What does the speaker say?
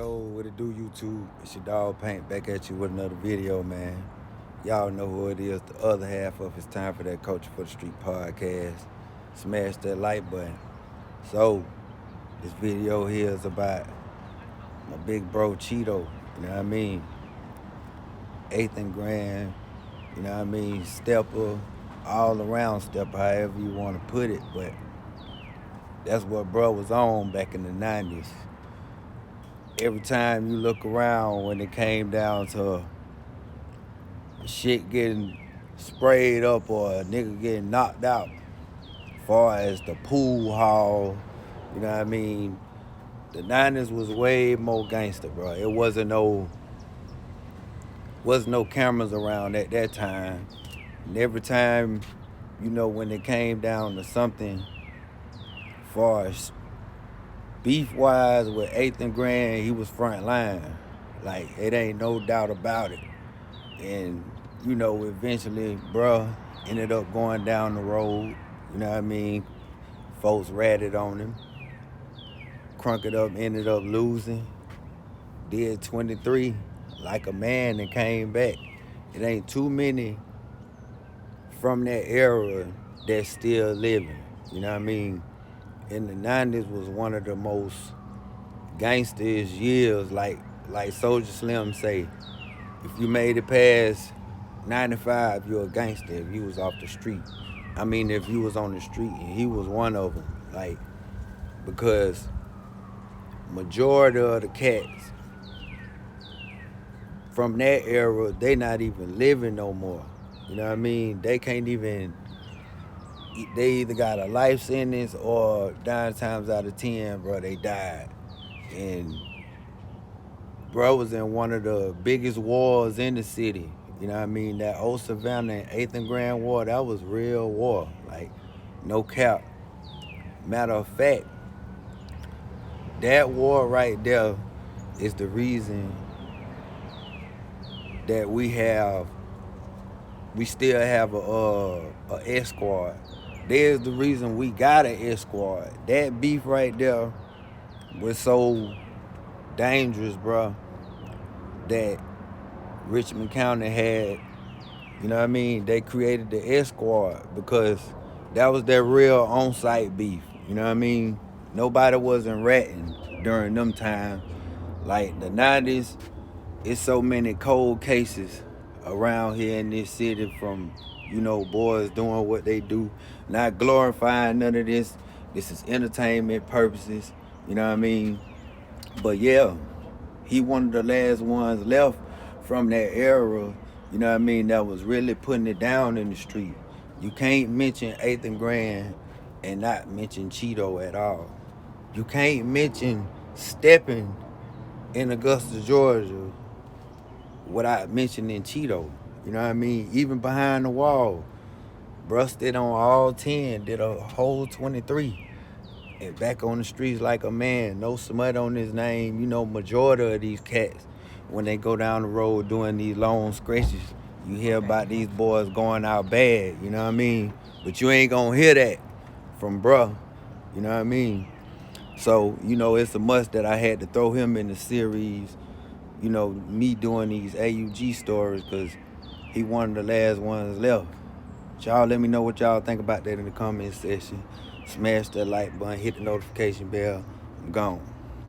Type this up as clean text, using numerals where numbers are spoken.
Yo, what it do, YouTube? It's your dog Paint back at you with another video, man. Y'all know who it is, the other half of It's Time for That Culture for the Street podcast. Smash that like button. So, this video here is about my big bro Cheeto, you know what I mean? 8th and Grand, you know what I mean? Stepper, all around stepper, however you want to put it, but that's what bro was on back in the 90s. Every time you look around when it came down to shit getting sprayed up or a nigga getting knocked out, far as the pool hall, you know what I mean? The 90s was way more gangster, bro. It wasn't no cameras around at that time. And every time, you know, when it came down to something far as beef-wise with 8th and Grand, he was front line. Like, it ain't no doubt about it. And, you know, eventually, bruh ended up going down the road. You know what I mean? Folks ratted on him. Crunk it up, ended up losing. Did 23 like a man and came back. It ain't too many from that era that's still living. You know what I mean? In the 90s was one of the most gangsters years, like Soulja Slim say, if you made it past 95, you're a gangster if you was off the street. I mean, if you was on the street, and he was one of them. Like, because majority of the cats from that era, they not even living no more. You know what I mean? They can't even, they either got a life sentence or 9 times out of 10, bro, they died. And bro was in one of the biggest wars in the city. You know what I mean? That old Savannah and 8th and Grand War, that was real war. Like, no cap. Matter of fact, that war right there is the reason that we still have a S squad. There's the reason we got an S squad. That beef right there was so dangerous, bro, that Richmond County had, you know what I mean? They created the S squad because that was their real on-site beef. You know what I mean? Nobody wasn't ratting during them times. Like the 90s, it's so many cold cases around here in this city from, you know, boys doing what they do, not glorifying none of this. This is entertainment purposes, you know what I mean? But yeah, he one of the last ones left from that era, you know what I mean, that was really putting it down in the street. You can't mention 8th and Grand and not mention Cheeto at all. You can't mention stepping in Augusta, Georgia without mentioning Cheeto. You know what I mean? Even behind the wall, bruh stayed on all 10, did a whole 23. And back on the streets like a man, no smut on his name. You know, majority of these cats, when they go down the road doing these long scratches, you hear about these boys going out bad, you know what I mean? But you ain't gonna hear that from bruh, you know what I mean? So, you know, it's a must that I had to throw him in the series, you know, me doing these AUG stories, because he one of the last ones left. Y'all let me know what y'all think about that in the comment section. Smash that like button, hit the notification bell. I'm gone.